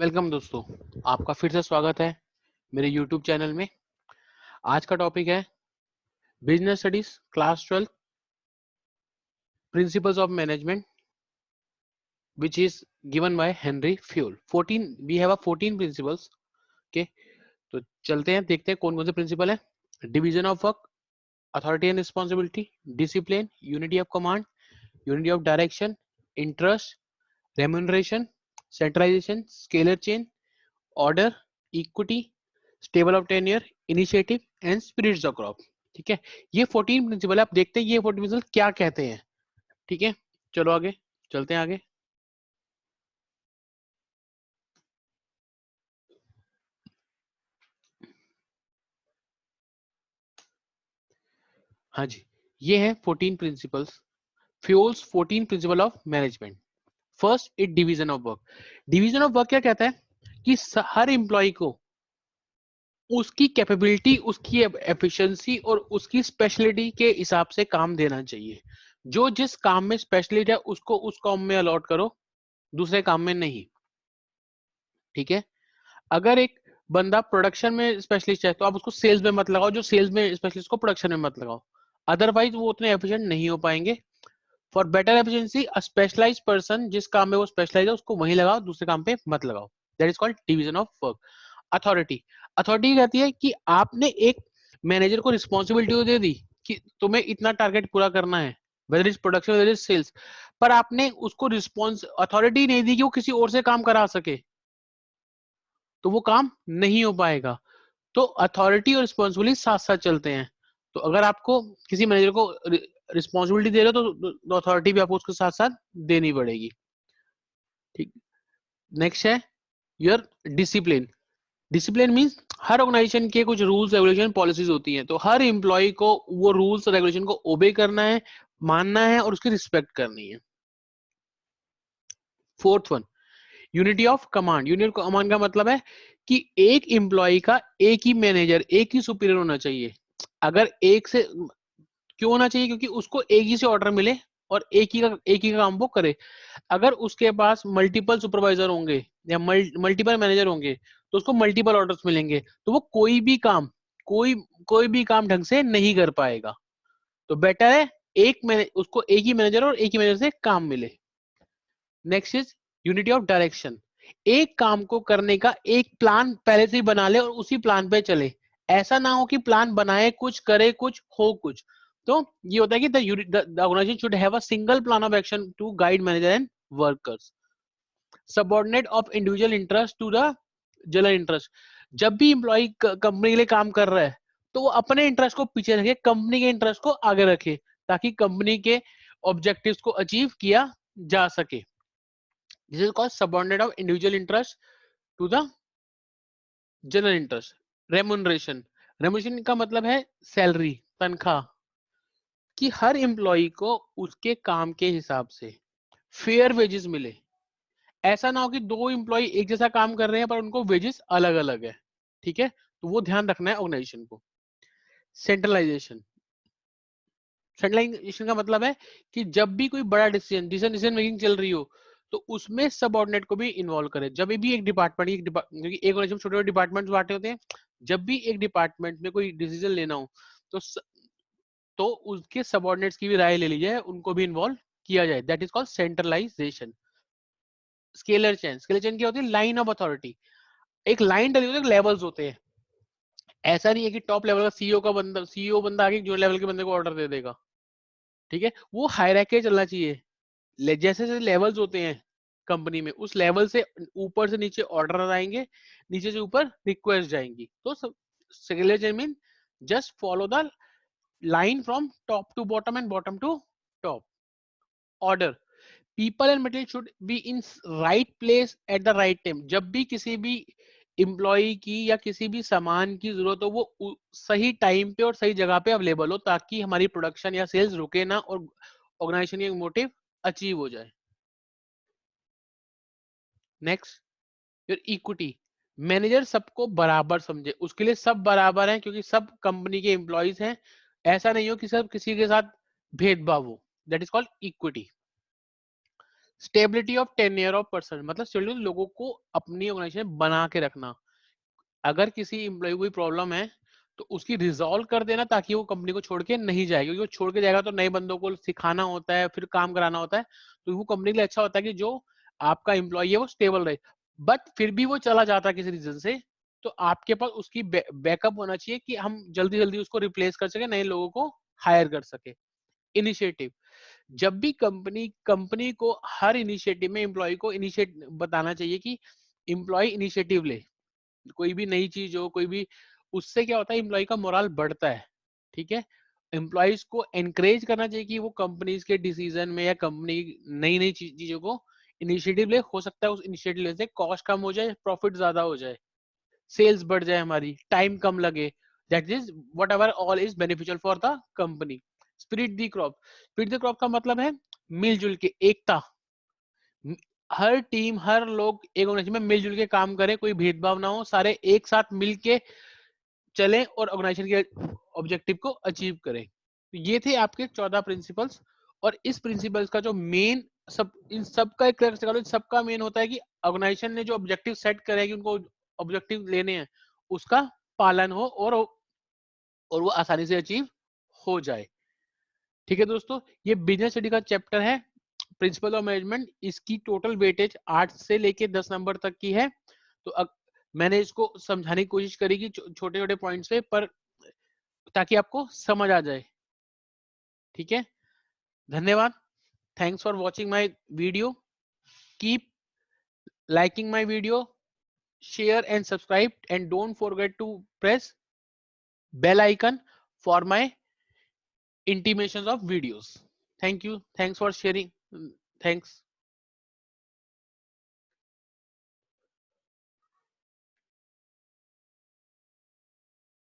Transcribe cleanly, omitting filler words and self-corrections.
Welcome दोस्तों, आपका फिर से स्वागत है मेरे YouTube चैनल में। आज का टॉपिक है business studies class 12 principles of management which is given by Henry Fayol। 14 we have a 14 principles। Okay, तो चलते हैं, देखते हैं कौन कौन से प्रिंसिपल है। Division of work, authority and responsibility, discipline, unity of command, unity of direction, interest, remuneration, centralisation, scalar chain, order, equity, stable of tenure, initiative and spirits of crop. ठीक है, ये 14 प्रिंसिपल आप देखते हैं, ये 14 प्रिंसिपल क्या कहते हैं। ठीक है, चलो आगे चलते हैं आगे। हाँ जी, ये है 14 principles, fuels 14 principle of management. First it division of work. Division of work क्या कहता है कि हर एम्प्लॉय को उसकी कैपेबिलिटी, उसकी एफिशिएंसी और उसकी स्पेशलिटी के हिसाब से काम देना चाहिए। जो जिस काम में स्पेशलिस्ट है उसको उस काम में अलॉट करो, दूसरे काम में नहीं। ठीक है, अगर एक बंदा प्रोडक्शन में स्पेशलिस्ट है तो आप उसको सेल्स में मत लगाओ, जो सेल्स में स्पेशलिस्ट को प्रोडक्शन में मत लगाओ, अदरवाइज वो उतने एफिशिएंट नहीं हो पाएंगे। For better efficiency a specialised person, जिस काम में वो स्पेशलाइज है उसको वहीं लगाओ, दूसरे काम पे मत लगाओ। That is called division of work. Authority, authority कहती है कि आपने एक मैनेजर को रिस्पॉन्सिबिलिटी दे दी कि तुम्हें इतना टारगेट पूरा करना है, whether is production whether is sales, पर आपने उसको रिस्पॉन्स अथॉरिटी नहीं दी कि वो किसी और से काम करा सके, तो वो काम नहीं हो पाएगा। तो अथॉरिटी और रिस्पॉन्सिबिलिटी साथ साथ चलते हैं। तो अगर आपको किसी मैनेजर को रिस्पॉन्सिबिलिटी दे रहे हो तो अथॉरिटी भी आपको उसके साथ साथ देनी पड़ेगी। ठीक, नेक्स्ट है योर डिसिप्लिन। डिसिप्लिन मीन्स हर ऑर्गेनाइजेशन के कुछ रूल्स रेगुलेशन पॉलिसीज होती हैं, तो हर एम्प्लॉय को वो रूल्स रेगुलेशन को ओबे करना है, मानना है और उसकी रिस्पेक्ट करनी है। Fourth one, unity of command. Unity of command का मतलब है कि एक एम्प्लॉय का एक ही मैनेजर, एक ही सुपीरियर होना चाहिए। अगर एक से क्यों होना चाहिए, क्योंकि उसको एक ही से ऑर्डर मिले और एक ही का काम वो करे। अगर उसके पास मल्टीपल सुपरवाइजर होंगे या मल्टीपल मैनेजर होंगे तो उसको मल्टीपल ऑर्डर्स मिलेंगे, तो वो कोई कोई भी काम ढंग से नहीं कर पाएगा। तो बेटर है उसको एक ही मैनेजर और एक ही मैनेजर से काम मिले। Next is unity of direction. एक काम को करने का एक प्लान पहले से ही बना ले और उसी प्लान पे चले। ऐसा ना हो कि प्लान बनाए कुछ, करे कुछ, हो कुछ। तो ये होता है कि the organisation should have a single plan of action to guide manager and workers. Subordinate of individual interest to the general interest. जब भी इंप्लॉय कंपनी के लिए काम कर रहा है तो वो अपने इंटरेस्ट को पीछे रखे, कंपनी के इंटरेस्ट को आगे रखे, ताकि कंपनी के ऑब्जेक्टिव्स को अचीव किया जा सके। This is called subordinate of individual interest to the general interest. Remuneration, remuneration का मतलब है सैलरी, तनख्वाह, कि हर एम्प्लॉय को उसके काम के हिसाब से फेयर वेजेस मिले। ऐसा ना हो कि दो एम्प्लॉय एक जैसा काम कर रहे हैं पर उनको वेजेस अलग अलग है। ठीक है, तो वो ध्यान रखना है ऑर्गेनाइजेशन को। सेंट्रलाइजेशन, सेंट्रलाइजेशन का मतलब है कि जब भी कोई बड़ा डिसीजन मेकिंग चल रही हो तो उसमें सबऑर्डिनेट को भी इन्वॉल्व करे। जब भी एक डिपार्टमेंट क्योंकि एक ऑर्गेनाइजेशन छोटे छोटे डिपार्टमेंट बांटे होते हैं, जब भी एक डिपार्टमेंट में कोई डिसीजन लेना हो तो तो उसके सबऑर्डिनेट्स की भी राय ले ली जाए, उनको भी इन्वॉल्व किया जाए। That is called centralisation. Scalar chain, scalar chain क्या होती है? Line of authority. एक लाइन डली होती है, लेवल्स होते हैं। ऐसा नहीं है कि टॉप लेवल का सीईओ बंदा आगे जो लेवल के बंदे को ऑर्डर दे देगा। ठीक है, वो हायरार्की चलना चाहिए। जैसे जैसे लेवल्स होते हैं कंपनी में, उस लेवल से ऊपर से नीचे ऑर्डर आएंगे, नीचे से ऊपर रिक्वेस्ट जाएंगी। तो scalar chain mean just follow the line from top to bottom and bottom to top. Order, people and material should be in right place at the right time. जब भी किसी भी एम्प्लॉय की या किसी भी सामान की जरूरत हो, वो सही टाइम पे और सही जगह पे अवेलेबल हो, ताकि हमारी प्रोडक्शन या सेल्स रुके ना और ऑर्गेनाइजेशन के मोटिव अचीव हो जाए। Next, your equity. मैनेजर सबको बराबर समझे, उसके लिए सब बराबर हैं क्योंकि सब कंपनी के एम्प्लॉयज हैं। ऐसा नहीं हो कि सब किसी के साथ भेदभाव हो। That is called equity. Stability of tenure of person, मतलब स्टेबिलिटी लोगों को अपनी ऑर्गेनाइजेशन में बना के रखना। अगर किसी एम्प्लॉय को कोई प्रॉब्लम है तो उसकी रिजॉल्व कर देना ताकि वो कंपनी को छोड़ के नहीं जाए, क्योंकि वो छोड़ के जाएगा तो नए बंदों को सिखाना होता है, फिर काम कराना होता है, तो वो कंपनी के लिए अच्छा होता है कि जो आपका एम्प्लॉय है वो स्टेबल रहे। बट फिर भी वो चला जाता है किसी रीजन से, तो आपके पास उसकी बैकअप होना चाहिए कि हम जल्दी जल्दी उसको रिप्लेस कर सके, नए लोगों को हायर कर सके। इनिशिएटिव, जब भी कंपनी को हर इनिशिएटिव में एम्प्लॉय को इनिशिएट बताना चाहिए कि एम्प्लॉय इनिशिएटिव ले, कोई भी नई चीज हो, कोई भी, उससे क्या होता है एम्प्लॉय का मोरल बढ़ता है। ठीक है, एम्प्लॉयज को एनकरेज करना चाहिए कि वो कंपनीज के डिसीजन में या कंपनी नई नई चीजों को इनिशिएटिव ले। हो सकता है उस इनिशिएटिव लेने से कॉस्ट कम हो जाए, प्रॉफिट ज्यादा हो जाए, सेल्स बढ़ जाए, हमारी टाइम कम लगे, that is what ever all is beneficial for the company. Spirit the crop, spirit the crop का मतलब है मिलजुल के, एकता। हर टीम, हर लोग एक ऑर्गेनाइजेशन में मिलजुल के काम करें, कोई भेदभाव ना हो, सारे एक साथ मिलके चलें और ऑर्गेनाइजेशन के ऑब्जेक्टिव को अचीव करें। तो ये थे आपके 14 प्रिंसिपल्स। और इस प्रिंसिपल्स का जो मेन, सब इन सब का एक सबका मेन होता है कि ऑर्गेनाइजेशन ने जो ऑब्जेक्टिव सेट करे हैं कि उनको ऑब्जेक्टिव लेने हैं, उसका पालन हो और वो आसानी से अचीव हो जाए। ठीक है दोस्तों, ये बिजनेस स्टडी का चैप्टर है प्रिंसिपल ऑफ मैनेजमेंट। इसकी टोटल वेटेज 8 से लेके 10 नंबर तक की है। तो मैंने इसको समझाने की कोशिश करी कि छोटे छोटे पॉइंट्स पे, पर ताकि आपको समझ आ जाए। ठीक है, धन्यवाद। Thanks for watching my video. Keep liking my video, share and subscribe, and don't forget to press bell icon for my intimations of videos. Thank you. Thanks for sharing. Thanks.